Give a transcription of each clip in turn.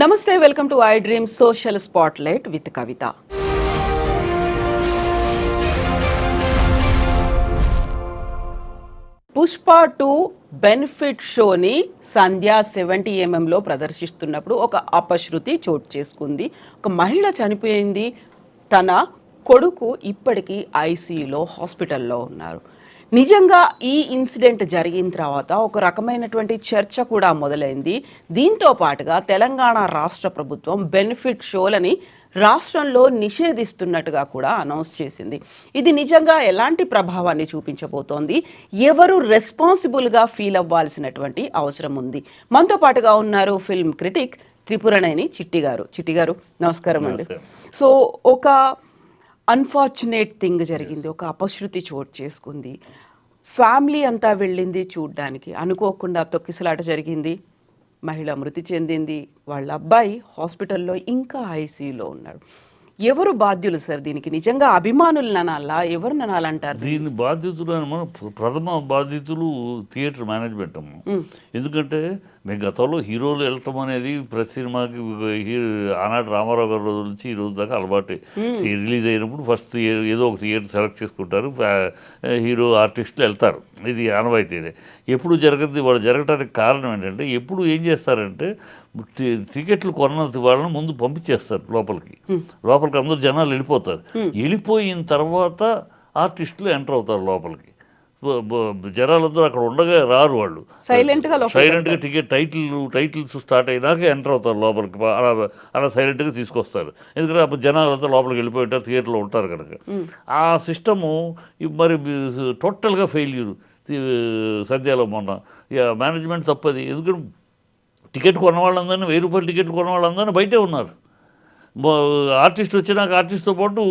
నమస్తే, welcome to I dream social spotlight with Kavitha. Pushpa 2 benefit షోని సంధ్య 70mm ప్రదర్శిస్తున్నప్పుడు ఒక అపశృతి చోటు చేసుకుంది. ఒక మహిళ చనిపోయింది. తన కొడుకు ఇప్పటికీ ఐసీయూలో హాస్పిటల్లో ఉన్నారు. నిజంగా ఈ ఇన్సిడెంట్ జరిగిన తర్వాత ఒక రకమైనటువంటి చర్చ కూడా మొదలైంది. దీంతో పాటుగా తెలంగాణ రాష్ట్ర ప్రభుత్వం బెనిఫిట్ షోలని రాష్ట్రంలో నిషేధిస్తున్నట్టుగా కూడా అనౌన్స్ చేసింది. ఇది నిజంగా ఎలాంటి ప్రభావాన్ని చూపించబోతోంది? ఎవరు రెస్పాన్సిబుల్గా ఫీల్ అవ్వాల్సినటువంటి అవసరం ఉంది? మనతో పాటుగా ఉన్నారు ఫిల్మ్ క్రిటిక్ త్రిపురనేని చిట్టి గారు. చిట్టి గారు, నమస్కారం అండి. సో ఒక అన్ఫార్చునేట్ థింగ్ జరిగింది, ఒక అపశృతి చోటు చేసుకుంది. ఫ్యామిలీ అంతా వెళ్ళింది చూడ్డానికి. అనుకోకుండా తొక్కిసలాట జరిగింది, మహిళ మృతి చెందింది, వాళ్ళ అబ్బాయి హాస్పిటల్లో ఇంకా ఐసీయూలో ఉన్నాడు. ఎవరు బాధ్యులు సార్ దీనికి? నిజంగా అభిమానులు అనాలా, ఎవరు అనాలంటారు? దీని బాధ్యతలు మనం ప్రథమ బాధ్యతలు థియేటర్ మేనేజ్మెంట్ అమ్మ. ఎందుకంటే మేము గతంలో హీరోలు వెళ్ళటం అనేది ప్రతి సినిమాకి ఆనాటి రామారావు గారి రోజు నుంచి ఈ రోజు దాకా అలవాటే. రిలీజ్ అయినప్పుడు ఫస్ట్ ఏదో ఒక థియేటర్ సెలెక్ట్ చేసుకుంటారు, హీరో ఆర్టిస్టులు వెళ్తారు. ఇది ఆనవాయితీనే. ఎప్పుడు జరగదు. వాళ్ళు జరగటానికి కారణం ఏంటంటే, ఎప్పుడు ఏం చేస్తారంటే టికెట్లు కొన్న వాళ్ళని ముందు పంపించేస్తారు లోపలికి అందరూ జనాలు వెళ్ళిపోతారు. వెళ్ళిపోయిన తర్వాత ఆర్టిస్టులు ఎంటర్ అవుతారు లోపలికి. జనాలందరూ అక్కడ ఉండగా రారు, వాళ్ళు సైలెంట్గా టికెట్ టైటిల్స్ స్టార్ట్ అయినాక ఎంటర్ అవుతారు లోపలికి. అలా సైలెంట్గా తీసుకొస్తారు. ఎందుకంటే అప్పుడు జనాలంతా లోపలికి వెళ్ళిపోయి ఉంటారు, థియేటర్లో ఉంటారు కనుక. ఆ సిస్టము మరి టోటల్గా ఫెయిల్యూర్ సద్యాలో మొన్న. మేనేజ్మెంట్ తప్పది. ఎందుకంటే టికెట్ కొన్న వాళ్ళందరినీ, 1000 రూపాయలు టికెట్ కొన్న వాళ్ళందరినీ బయటే ఉన్నారు. ఆర్టిస్ట్ వచ్చినాక ఆర్టిస్ట్తో పాటు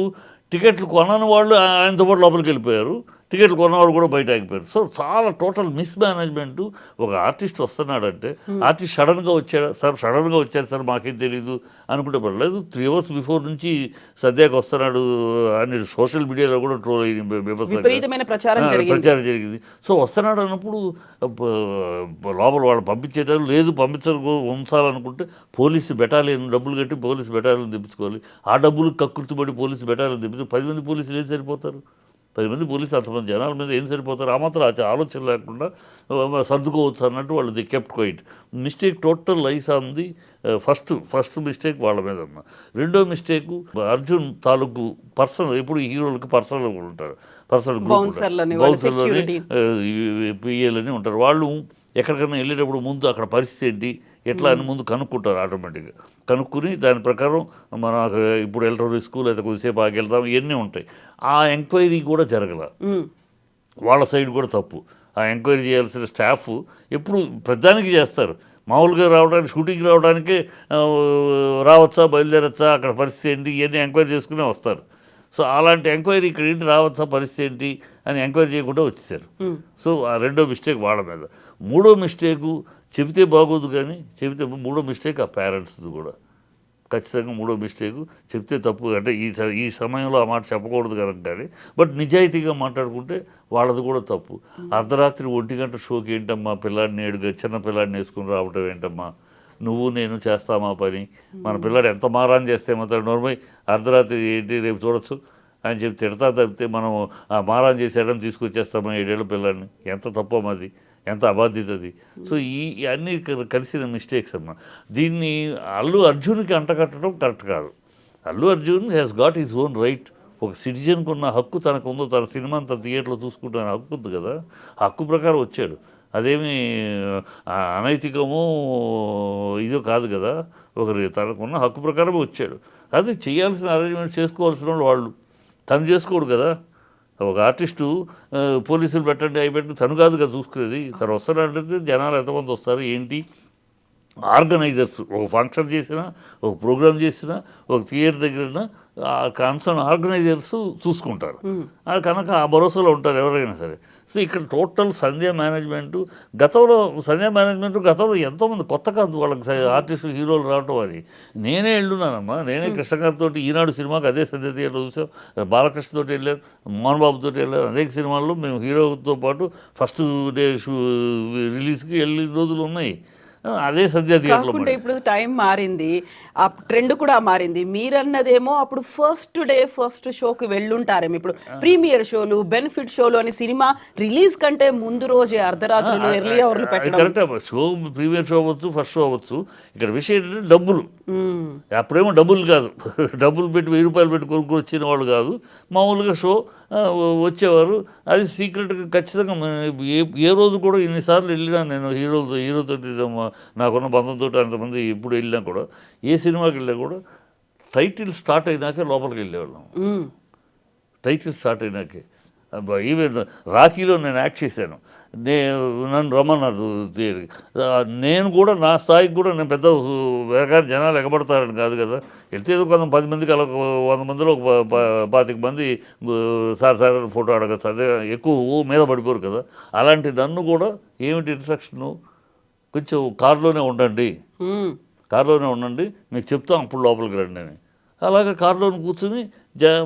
టికెట్లు కొనని వాళ్ళు ఆయనతో పాటు లోపలికి వెళ్ళిపోయారు. టికెట్లు కొన్నవాడు కూడా బయట ఆగిపోయారు. సో చాలా టోటల్ మిస్మేనేజ్మెంటు. ఒక ఆర్టిస్ట్ వస్తున్నాడంటే, ఆర్టిస్ట్ సడన్గా వచ్చారు సార్ మాకేం తెలీదు అనుకుంటే పర్లేదు. 3 hours బిఫోర్ నుంచి సద్యాకి వస్తున్నాడు అని సోషల్ మీడియాలో కూడా ట్రోల్ అయింది, ప్రచారం జరిగింది. సో వస్తున్నాడు అన్నప్పుడు లోపల వాళ్ళు పంపించేటారు లేదు, ఉంచాలనుకుంటే పోలీసు బెటాలియన్ డబ్బులు కట్టి పోలీసు బెటాలియన్ తెప్పించుకోవాలి. ఆ డబ్బులు కక్కుర్తిపడి పోలీసు బెటాలియన్ తెప్పించి 10 మంది పోలీసులు ఏం సరిపోతారు? 10 మంది పోలీసులు అంతమంది జనాల మీద ఏం సరిపోతారు? ఆ మాత్రం ఆలోచన లేకుండా సర్దుకోవచ్చు అన్నట్టు వాళ్ళు they kept quiet. Mistake total lies on the first mistake వాళ్ళ మీద ఉన్న. రెండో మిస్టేకు అర్జున్ తాలూకు పర్సనల్. ఎప్పుడు హీరోలకి పర్సనల్ కూడా ఉంటారు, పర్సనల్ గ్రూప్, బౌన్సర్లని పిఏలని ఉంటారు. వాళ్ళు ఎక్కడికైనా వెళ్ళేటప్పుడు ముందు అక్కడ పరిస్థితి ఏంటి ఎట్లా అని ముందు కనుక్కుంటారు. ఆటోమేటిక్గా కనుక్కుని దాని ప్రకారం మనం ఇప్పుడు వెళ్ళటం స్కూల్ అయితే కొద్దిసేపు ఆగి వెళ్తాం, ఇవన్నీ ఉంటాయి. ఆ ఎంక్వైరీ కూడా జరగల, వాళ్ళ సైడ్ కూడా తప్పు. ఆ ఎంక్వైరీ చేయాల్సిన స్టాఫ్ ఎప్పుడు ప్రతిదానికి చేస్తారు. మామూలుగా రావడానికి, షూటింగ్ రావడానికే రావచ్చా, బయలుదేరచ్చా, అక్కడ పరిస్థితి ఏంటి, ఇవన్నీ ఎంక్వైరీ చేసుకునే వస్తారు. సో అలాంటి ఎంక్వైరీ ఇక్కడ ఏంటి, రావచ్చా, పరిస్థితి ఏంటి అని ఎంక్వైరీ చేయకుండా వచ్చేసారు. సో ఆ రెండో మిస్టేక్ వాళ్ళ మీద. మూడో మిస్టేకు చెబితే బాగోదు, కానీ మూడో మిస్టేక్ ఆ పేరెంట్స్ది కూడా ఖచ్చితంగా మూడో మిస్టేకు. చెప్తే తప్పు అంటే ఈ సమయంలో ఆ మాట చెప్పకూడదు కనుక, కానీ బట్ నిజాయితీగా మాట్లాడుకుంటే వాళ్ళది కూడా తప్పు. అర్ధరాత్రి 1 గంట షోకి ఏంటమ్మా పిల్లాడిని చిన్న పిల్లాడిని వేసుకుని రావటం ఏంటమ్మా, నువ్వు నేను చేస్తామా పని? మన పిల్లాడు ఎంత మారాన్ చేస్తే మాత్రం నోర్మై అర్ధరాత్రి ఏంటి రేపు చూడొచ్చు అని చెప్పి తిడతా తప్పితే మనం ఆ మారాన్ చేసేయడం తీసుకొచ్చేస్తామా 7 ఏళ్ళ పిల్లాడిని? ఎంత తప్పో అది, ఎంత అబాధ్యత అది. సో అన్నీ కలిసిన మిస్టేక్స్ అమ్మా. దీన్ని అల్లు అర్జున్కి అంటకట్టడం కరెక్ట్ కాదు. Allu Arjun has got his own right. ఒక సిటిజన్కి ఉన్న హక్కు తనకు ఉందో, తన సినిమాని తన థియేటర్లో చూసుకుంటున్న హక్కు ఉంది కదా, హక్కు ప్రకారం వచ్చాడు. అదేమి అనైతికమో ఇదో కాదు కదా. తనకున్న హక్కు ప్రకారమే వచ్చాడు. అది చేయాల్సిన అరేంజ్మెంట్ చేసుకోవాల్సిన వాళ్ళు తను చేసుకోడు కదా. ఒక ఆర్టిస్టు పోలీసులు పెట్టండి అయిపెట్టి తను కాదు కదా చూసుకునేది. తను వస్తాడంటే జనాలు ఎంతమంది వస్తారు ఏంటి, ఆర్గనైజర్స్ ఒక ఫంక్షన్ చేసినా, ఒక ప్రోగ్రామ్ చేసినా, ఒక థియేటర్ దగ్గర కన్సర్న్ ఆర్గనైజర్స్ చూసుకుంటారు. కనుక ఆ భరోసాలో ఉంటారు ఎవరైనా సరే. సో ఇక్కడ టోటల్ సంధ్య మేనేజ్మెంటు గతంలో ఎంతోమంది కొత్త కాదు వాళ్ళకి ఆర్టిస్టులు హీరోలు రావటం అని. నేనే వెళ్ళున్నానమ్మా, నేనే కృష్ణకాంత్ తోటి ఈనాడు సినిమాకి అదే సంధ్య థియేటర్లో చూసాం, బాలకృష్ణతో వెళ్ళారు, మోహన్ బాబుతో వెళ్ళారు. అనేక సినిమాల్లో మేము హీరోతో పాటు ఫస్ట్ డే రిలీజ్కి వెళ్ళిన రోజులు ఉన్నాయి. అదే సంధ్యా థియేటర్లో కాకుంటే ఇప్పుడు టైం మారింది, ఆ ట్రెండ్ కూడా మారింది. మీరన్నదేమో అప్పుడు ఫస్ట్ డే ఫస్ట్ షోకి వెళ్ళుంటారేమో. ఇప్పుడు ప్రీమియర్ షోలు, బెనిఫిట్ షోలు అని సినిమా రిలీజ్ కంటే ముందు రోజే అర్ధరాత్రులు, ఎర్లీ అవర్లు అది పెట్టడం. కరెక్టే. షో ప్రీమియర్ షో అవ్వచ్చు, ఫస్ట్ షో అవ్వచ్చు. ఇక్కడ విషయం ఏంటంటే డబ్బులు. మ్మ్. అప్పుడేమో డబ్బులు కాదు, డబ్బులు పెట్టి 1000 రూపాయలు పెట్టి కొనుక్కొని వచ్చిన వాళ్ళు కాదు. మామూలుగా షో వచ్చేవారు. అది సీక్రెట్గా ఖచ్చితంగా ఏ రోజు కూడా ఎన్నిసార్లు వెళ్ళినా నేను హీరోతో నాకున్న బంధంతో అంతమంది ఎప్పుడు వెళ్ళినా కూడా, ఏ సినిమాకి వెళ్ళినా కూడా టైటిల్ స్టార్ట్ అయినాకే లోపలికి వెళ్ళేవాళ్ళం. మ్మ్. టైటిల్ స్టార్ట్ అయినాకే. ఈవెన్ రాఖీలో నేను యాక్ట్ చేశాను. నన్ను రమ్మన్నారు థియేటర్కి. నేను కూడా నా స్థాయికి కూడా నేను పెద్ద వేగానే జనాలు ఎగబడతారని కాదు కదా. వెళ్తే ఏదో కొంత 10 మందికి అలా 100 మందిలో ఒక 25 మంది సార్ ఫోటో అడగచ్చు. అదే ఎక్కువ మీద పడిపోరు కదా. అలాంటి నన్ను కూడా ఏమిటి ఇన్స్ట్రక్షను, కొంచెం కారులోనే ఉండండి, మ్మ్. కారులోనే ఉండండి, మీకు చెప్తాం అప్పుడు లోపలికి రండి అని. అలాగే కారులోని కూర్చుని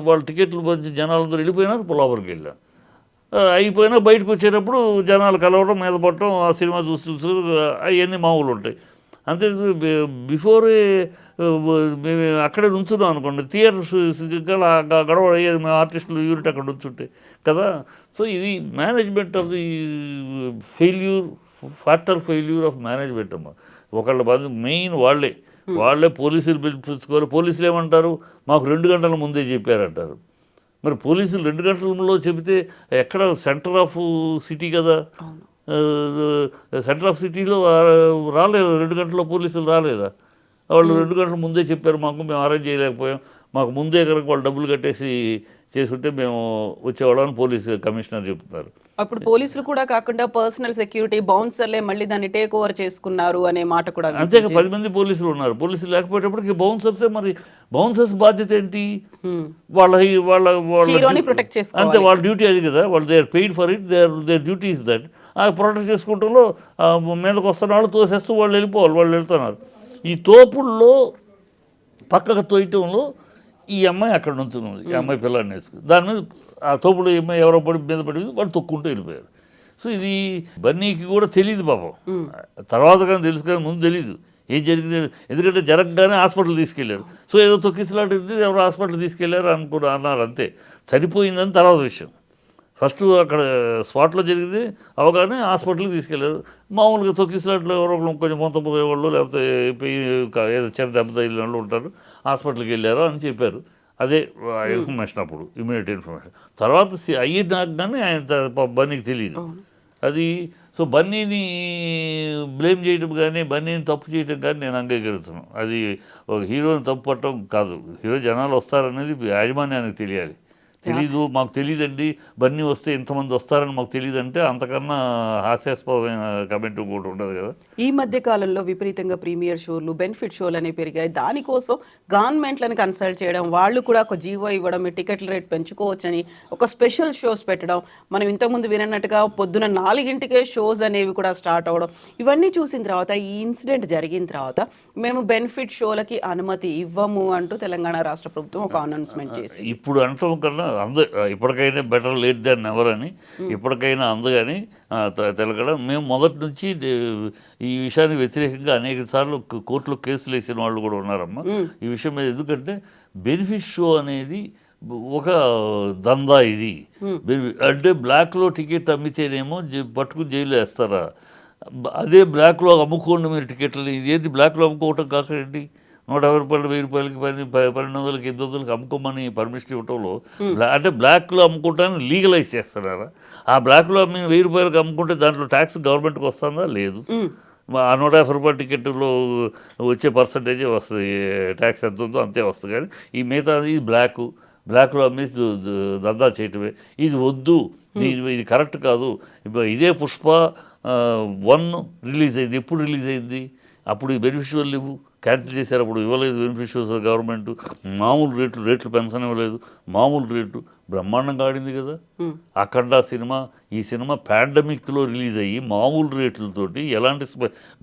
వాళ్ళ టికెట్లు పంచి జనాలందరూ వెళ్ళిపోయినాక లోపలికి వెళ్ళాం. అయిపోయినా బయటకు వచ్చేటప్పుడు జనాలు కలవడం, మీద పడటం, ఆ సినిమా చూస్తూ అవన్నీ మామూలు ఉంటాయి. అంతే. బిఫోరే మేము అక్కడే నుంచున్నాం అనుకోండి, థియేటర్ గడవ అయ్యేది. మేము ఆర్టిస్టులు యూనిట్ అక్కడ నుంచుంటే కదా. సో ఇది management of the failure, fatal failure of management అమ్మ. ఒకళ్ళ బాధ మెయిన్ వాళ్ళే పోలీసులు పిలుచుకోవాలి. పోలీసులు ఏమంటారు, మాకు 2 గంటల ముందే చెప్పారంటారు. మరి పోలీసులు 2 గంటలలో చెబితే ఎక్కడ సెంటర్ ఆఫ్ సిటీ కదా. సెంటర్ ఆఫ్ సిటీలో రాలేదు, 2 గంటల్లో పోలీసులు రాలేదా? వాళ్ళు 2 గంటల ముందే చెప్పారు మాకు, మేము అరేంజ్ చేయలేకపోయాం, మాకు ముందే కనుక వాళ్ళు డబ్బులు కట్టేసి చేసుంటే మేము వచ్చేవాళ్ళని పోలీసు కమిషనర్ చెప్తున్నారు. అప్పుడు పోలీసులు కూడా కాకుండా పర్సనల్ సెక్యూరిటీ బౌన్సర్లే మళ్ళీ దాన్ని టేక్ ఓవర్ చేసుకున్నారు అనే మాట కూడా అంతేగా 10 మంది పోలీసులు ఉన్నారు. పోలీసులు లేకపోయేటప్పటికి బౌన్సర్సే. మరి బౌన్సర్స్ బాధ్యత ఏంటి? వాళ్ళ వాళ్ళ హీరోని ప్రొటెక్ట్ అంతే, చేసుకోవాలి. వాళ్ళ డ్యూటీ అది కదా. వాళ్ళు they are paid for it, their duty is that. ఆ ప్రొటెక్ట్ చేసుకుంటంలో మీదకి వస్తున్న వాళ్ళు తోసేస్తూ వాళ్ళు వెళ్ళిపోవాలి. వాళ్ళు వెళ్తున్నారు. ఈ తోపుల్లో పక్కకు తోయటంలో ఈ అమ్మాయి అక్కడ నుంచున్నది, ఈ అమ్మాయి పిల్లాడిని వేసుకుని దాని మీద ఆ తోపుడు ఈ అమ్మాయి ఎవరో పడి మీద పడి వాళ్ళు తొక్కుంటూ వెళ్ళిపోయారు. సో ఇది బన్నీకి కూడా తెలియదు పాపం. తర్వాత కానీ తెలుసు, కానీ ముందు తెలీదు ఏం జరిగింది. ఎందుకంటే జరగగానే హాస్పిటల్ తీసుకెళ్ళారు. సో ఏదో తొక్కిసలాంటిది, ఎవరో హాస్పిటల్ తీసుకెళ్ళారు అన్నారు అంతే. చనిపోయిందని తర్వాత విషయం. ఫస్ట్ అక్కడ స్పాట్లో జరిగింది అవగానే హాస్పిటల్కి తీసుకెళ్ళారు. మామూలుగా తొక్కిసలాట్లో ఎవరో కొంచెం పోయేవాళ్ళు, లేకపోతే ఏదో చిన్న దెబ్బ తగిలిన వాళ్ళు ఉంటారు, హాస్పిటల్కి వెళ్ళారు అని చెప్పారు. అదే ఇన్ఫర్మేషన్ అప్పుడు, ఇమీడియట్ ఇన్ఫర్మేషన్. తర్వాత అయ్యినాక కానీ ఆయన బన్నీకి తెలియదు అది. సో బన్నీని బ్లేమ్ చేయడం కానీ, బన్నీని తప్పు చేయడం కానీ నేను అంగీకరిస్తున్నాను. అది ఒక హీరోని తప్పు పట్టడం కాదు. హీరో జనాలు వస్తారనేది యాజమాన్యానికి తెలియాలి. తెలీదు, మాకు తెలియదండి, బన్నీ వస్తే ఇంతమంది వస్తారని మాకు తెలియదు అంటే అంతకన్నా హాస్యాస్పదమైన కమెంట్ కూడా ఉండదు కదా. ఈ మధ్య కాలంలో విపరీతంగా ప్రీమియర్ షోలు, బెనిఫిట్ షోలు అనేవి పెరిగాయి. దానికోసం గవర్నమెంట్లను కన్సల్ట్ చేయడం, వాళ్ళు కూడా ఒక జీవో ఇవ్వడం, టికెట్ల రేట్ పెంచుకోవచ్చని ఒక స్పెషల్ షోస్ పెట్టడం, మనం ఇంతకుముందు వినట్టుగా పొద్దున 4 షోస్ అనేవి కూడా స్టార్ట్ అవ్వడం, ఇవన్నీ చూసిన తర్వాత ఈ ఇన్సిడెంట్ జరిగిన తర్వాత మేము బెనిఫిట్ షోలకి అనుమతి ఇవ్వము అంటూ తెలంగాణ రాష్ట్ర ప్రభుత్వం ఒక అనౌన్స్మెంట్ చేసింది. ఇప్పుడు అనటం కన్నా ఇప్పటికైనా బెటర్ లేట్ దాన్ ఎవర్ అని ఇప్పటికైనా అందుకని తెలగడం. మేము మొదటి నుంచి ఈ విషయానికి వ్యతిరేకంగా అనేక సార్లు కోర్టులో కేసులు వేసిన వాళ్ళు కూడా ఉన్నారమ్మా ఈ విషయం మీద. ఎందుకంటే బెనిఫిట్ షో అనేది ఒక దందా. ఇది అంటే బ్లాక్లో టికెట్ అమ్మితేనేమో పట్టుకుని జైలు వేస్తారా? అదే బ్లాక్లో అమ్ముకోండి మీరు టికెట్లు. ఇదేంటి బ్లాక్లో అమ్ముకోవటం కాకండి. 150 రూపాయలు, 1000 రూపాయలకి, 1200కి, 800కి అమ్ముకోమని పర్మిషన్ ఇవ్వటంలో అంటే బ్లాక్లో అమ్ముకోవటాన్ని లీగలైజ్ చేస్తున్నారా? ఆ బ్లాక్లో అమ్మి 1000 రూపాయలకి అమ్ముకుంటే దాంట్లో ట్యాక్స్ గవర్నమెంట్కి వస్తుందా? లేదు. ఆ 150 రూపాయల టికెట్లో వచ్చే పర్సంటేజే వస్తుంది, ట్యాక్స్ ఎంత ఉందో అంతే వస్తుంది. కానీ ఈ మిగతా ఇది బ్లాక్లో అమ్మేసి దందా చేయటమే. ఇది వద్దు, ఇది కరెక్ట్ కాదు. ఇదే పుష్ప 1 రిలీజ్ అయింది. ఎప్పుడు రిలీజ్ అయింది? అప్పుడు ఈ బెనిఫిషియల్ లేవు, క్యాన్సిల్ చేశారు. అప్పుడు ఇవ్వలేదు బెనిఫిషియల్స్ గవర్నమెంట్. మామూలు రేట్లు పెన్షన్ ఇవ్వలేదు, మామూలు రేటు బ్రహ్మాండంగా ఆడింది కదా. అఖండ సినిమా, ఈ సినిమా పాండమిక్లో రిలీజ్ అయ్యి మామూలు రేట్లతోటి ఎలాంటి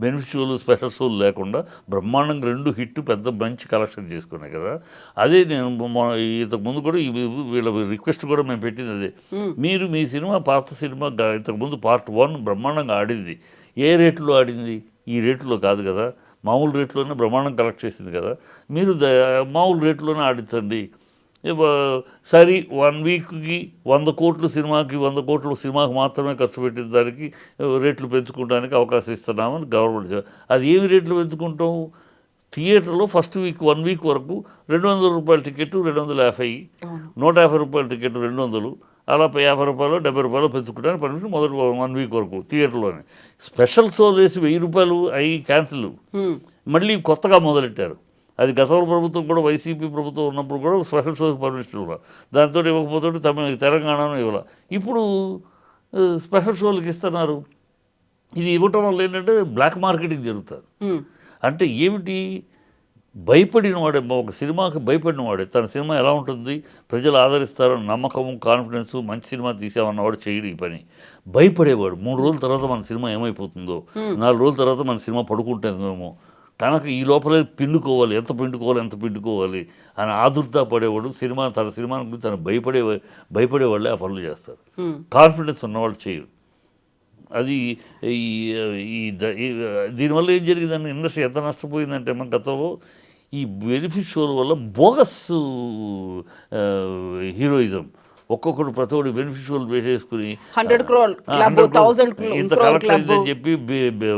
బెనిఫిషియల్ స్పెషల్ షోలు లేకుండా బ్రహ్మాండంగా 2 హిట్ పెద్ద మంచి కలెక్షన్ చేసుకున్నాయి కదా. అదే నేను ఇంతకుముందు కూడా వీళ్ళ రిక్వెస్ట్ కూడా మేము పెట్టింది అదే. మీరు మీ సినిమా, పాత సినిమా ఇంతకుముందు పార్ట్ 1 బ్రహ్మాండంగా ఆడింది, ఏ రేట్లో ఆడింది? ఈ రేట్లో కాదు కదా, మామూలు రేట్లోనే బ్రహ్మాండం కలెక్ట్ చేసింది కదా, మీరు మామూలు రేట్లోనే ఆడించండి. సరే 1 వీక్కి 100 కోట్లు సినిమాకి, 100 కోట్లు సినిమాకి మాత్రమే ఖర్చు పెట్టిన దానికి రేట్లు పెంచుకోవడానికి అవకాశం ఇస్తున్నామని గవర్నమెంట్ అది ఏమి రేట్లు పెంచుకుంటాం? థియేటర్లో ఫస్ట్ వీక్ 1 వీక్ వరకు 200 రూపాయల టికెట్ 250, 150 రూపాయల టికెట్ 200, అలా 50 రూపాయలు 70 రూపాయలు పెంచుకోవడానికి పర్మిషన్ మొదటి 1 వీక్ వరకు థియేటర్లోనే. స్పెషల్ షో వేసి 1000 రూపాయలు అవి క్యాన్సిల్, మళ్ళీ కొత్తగా మొదలెట్టారు. అది గతంలో ప్రభుత్వం కూడా, వైసీపీ ప్రభుత్వం ఉన్నప్పుడు కూడా స్పెషల్ షోస్ పర్మిషన్ ఇవ్వాలి, దాంతో ఇవ్వకపోతే తెలంగాణను ఇవ్వాలి. ఇప్పుడు స్పెషల్ షోలకు ఇస్తున్నారు. ఇది ఇవ్వటం వల్ల ఏంటంటే బ్లాక్ మార్కెటింగ్ జరుగుతుంది. అంటే ఏమిటి, భయపడిన వాడే, ఒక సినిమాకి భయపడిన వాడే తన సినిమా ఎలా ఉంటుంది, ప్రజలు ఆదరిస్తారని నమ్మకము, కాన్ఫిడెన్సు, మంచి సినిమా తీసామన్నవాడు చేయడు ఈ పని. భయపడేవాడు 3 రోజుల తర్వాత మన సినిమా ఏమైపోతుందో, 4 రోజుల తర్వాత మన సినిమా పడుకుంటుందేమో, తనకు ఈ లోపలే పిండుకోవాలి, ఎంత పిండుకోవాలి అని ఆదుర్దా పడేవాడు. తన సినిమా గురించి తను భయపడేవాళ్ళే ఆ పనులు చేస్తారు. కాన్ఫిడెన్స్ ఉన్నవాళ్ళు చేయరు. అది దీనివల్ల ఏం జరిగిందంటే ఇండస్ట్రీ ఎంత నష్టపోయిందంటే, మన గతంలో ఈ బెనిఫిట్ షోల వల్ల బోగస్ హీరోయిజం, ఒక్కొక్కడు ప్రతివాడు బెనిఫిట్ షోలు వేసేసుకుని 100 crore క్లబ్, 1000 ఇంత కలెక్ట్ అయిందని చెప్పి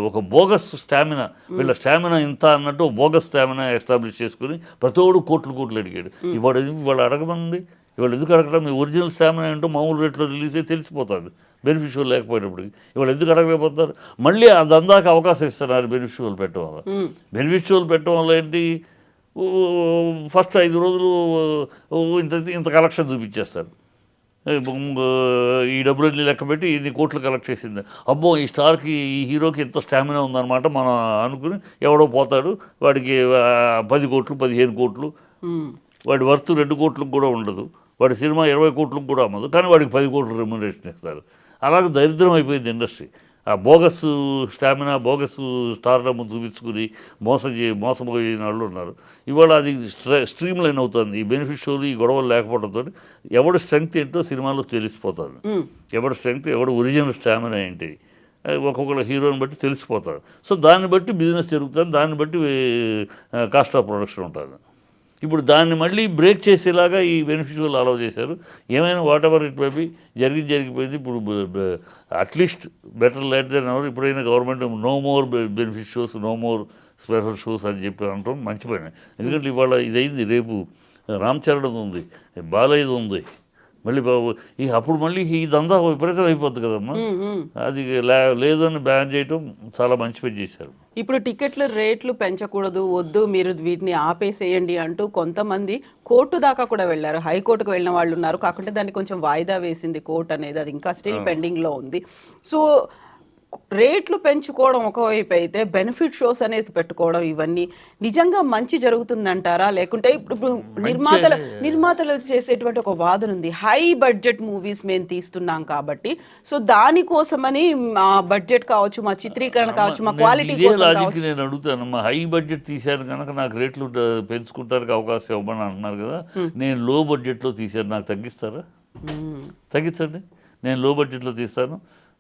ఒక బోగస్ స్టామినా, వీళ్ళ స్టామినా ఇంత అన్నట్టు బోగస్ స్టామినా ఎస్టాబ్లిష్ చేసుకుని ప్రతివాడు కోట్లు అడిగాడు. ఇవాళ అడగమండి, ఇవాళ ఎందుకు అడగడం? మీ ఒరిజినల్ స్టామినా ఏంటో మామూలు రేట్లో రిలీజ్ అయితే తెలిసిపోతుంది, బెనిఫిట్ షోలు లేకపోయినప్పటికి. ఇవాళ ఎందుకు అడగలేకపోతారు? మళ్ళీ అది అందాక అవకాశం ఇస్తున్నారు బెనిఫిట్ షోలు పెట్టడం వల్ల. బెనిఫిట్ షోలు పెట్టడం వల్ల ఏంటి, ఫస్ట్ 5 రోజులు ఇంత కలెక్షన్ చూపించేస్తారు. ఈ డబ్బులన్నీ లెక్క పెట్టి ఇన్ని కోట్లు కలెక్ట్ చేసింది, అబ్బో ఈ స్టార్కి, ఈ హీరోకి ఇంత స్టామినా ఉందన్నమాట మనం అనుకుని ఎవడో పోతాడు. వాడికి 10 కోట్లు 15 కోట్లు, వాడి వర్త్ 2 కోట్లకు కూడా ఉండదు, వాడి సినిమా 20 కోట్లకు కూడా అమ్మదు, కానీ వాడికి 10 కోట్లు రెమ్యునరేషన్ ఇస్తారు. అలాగే దరిద్రం అయిపోయింది ఇండస్ట్రీ. ఆ బోగస్ స్టామినా, బోగస్ స్టార్డమ్ చూపించుకుని మోసపోయిన వాళ్ళు ఉన్నారు. ఇవాళ అది స్ట్రీమ్ లైన్ అవుతుంది. ఈ బెనిఫిట్ షోలు, ఈ గొడవలు లేకపోవడంతో ఎవడు స్ట్రెంగ్త్ ఏంటో సినిమాలో తెలిసిపోతుంది. ఎవడు స్ట్రెంగ్త్, ఎవడు ఒరిజినల్ స్టామినా ఏంటి, ఒక్కొక్కళ్ళ హీరోని బట్టి తెలిసిపోతుంది. సో దాన్ని బట్టి బిజినెస్ జరుగుతుంది, దాన్ని బట్టి కాస్ట్ ఆఫ్ ప్రొడక్షన్ ఉంటుంది. ఇప్పుడు దాన్ని మళ్ళీ బ్రేక్ చేసేలాగా ఈ బెనిఫిషియల్ అలౌ చేశారు. ఏమైనా whatever it may be, జరిగిపోయింది. ఇప్పుడు at least better late than ever. ఇప్పుడైనా government no more benefit shows, no more special shows అని చెప్పి అంటాం మంచి పని. ఎందుకంటే ఇవాళ ఇదైంది, రేపు రామ్ చరణ్ ఉంది, బాలయ్యది ఉంది, మళ్ళీ అప్పుడు మళ్ళీ ఇదంతా విపరీతం అయిపోద్ది కదమ్మా. అది లేదని బ్యాన్ చేయటం చాలా మంచి పని చేశారు. ఇప్పుడు టికెట్ల రేట్లు పెంచకూడదు, వద్దు, మీరు వీటిని ఆపేసేయండి అంటూ కొంతమంది కోర్టు దాకా కూడా వెళ్ళారు. హైకోర్టుకు వెళ్ళిన వాళ్ళు ఉన్నారు. కాకుంటే దాన్ని కొంచెం వాయిదా వేసింది కోర్టు అనేది, అది ఇంకా స్టిల్ పెండింగ్లో ఉంది. సో రేట్లు పెంచుకోవడం ఒకవైపు అయితే, బెనిఫిట్ షోస్ అనేది పెట్టుకోవడం, ఇవన్నీ నిజంగా మంచి జరుగుతుందంటారా? లేకుంటే ఇప్పుడు నిర్మాతలు చేసేటువంటి ఒక వాదన ఉంది, హై బడ్జెట్ మూవీస్ మేము తీస్తున్నాం కాబట్టి, సో దానికోసమని మా బడ్జెట్ కావచ్చు, మా చిత్రీకరణ కావచ్చు, మా క్వాలిటీ లాజిక్ నేను అడుగుతాను. మా హై బడ్జెట్ తీశాను కనుక నాకు రేట్లు పెంచుకుంటానికి అవకాశం ఇవ్వమని అంటున్నారు కదా. నేను లో బడ్జెట్లో తీశాను, నాకు తగ్గిస్తారా? తగ్గించండి. నేను లో బడ్జెట్లో తీస్తాను,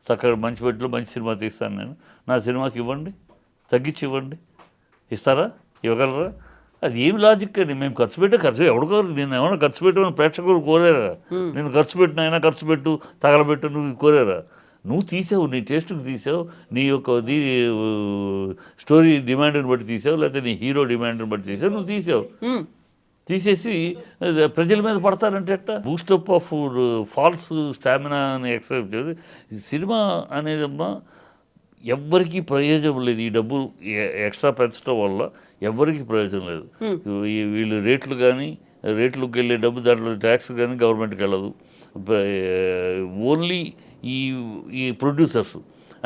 చక్కగా మంచి బడ్జెట్లో మంచి సినిమా తీస్తాను, నేను నా సినిమాకి ఇవ్వండి, తగ్గించి ఇవ్వండి. ఇస్తారా? ఇవ్వగలరా? అది ఏమి లాజిక్ అని. మేము ఖర్చు ఎవరికో, నేను ఏమైనా ఖర్చు పెట్టమని ప్రేక్షకులు కోరారా? నేను ఖర్చు పెట్టు తగలబెట్టు నువ్వు కోరారా? నువ్వు తీసావు, నీ టేస్ట్కి తీసావు, నీ యొక్క స్టోరీ డిమాండ్ని బట్టి తీసావు, లేకపోతే నీ హీరో డిమాండ్ని బట్టి తీసావు, నువ్వు తీసేసి ప్రజల మీద పడతారంటే ఎట్టా? బూస్టప్ ఆఫ్ ఫాల్స్ స్టామినా అని ఎక్స్పెక్ట్ చేసి సినిమా అనేదమ్మా ఎవ్వరికీ ప్రయోజనం లేదు. ఈ డబ్బు ఎక్స్ట్రా పెంచడం వల్ల ఎవ్వరికీ ప్రయోజనం లేదు. వీళ్ళు రేట్లకు వెళ్ళే డబ్బు, దాంట్లో ట్యాక్స్ కానీ గవర్నమెంట్కి వెళ్ళదు. ఓన్లీ ఈ ప్రొడ్యూసర్స్.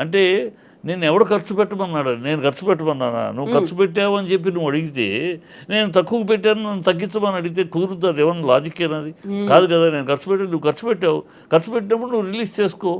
అంటే నేను ఎవడు ఖర్చు పెట్టమన్నాడు? నేను ఖర్చు పెట్టమన్నానా? నువ్వు ఖర్చు పెట్టావు అని చెప్పి నువ్వు అడిగితే, నేను తక్కువ పెట్టాను నన్ను తగ్గించమని అడిగితే కుదురుతుంది? ఏమన్నా లాజిక్ ఏనది? కాదు కదా. నేను ఖర్చు పెట్టాను, నువ్వు ఖర్చు పెట్టావు, ఖర్చు పెట్టినప్పుడు నువ్వు రిలీజ్ చేసుకో.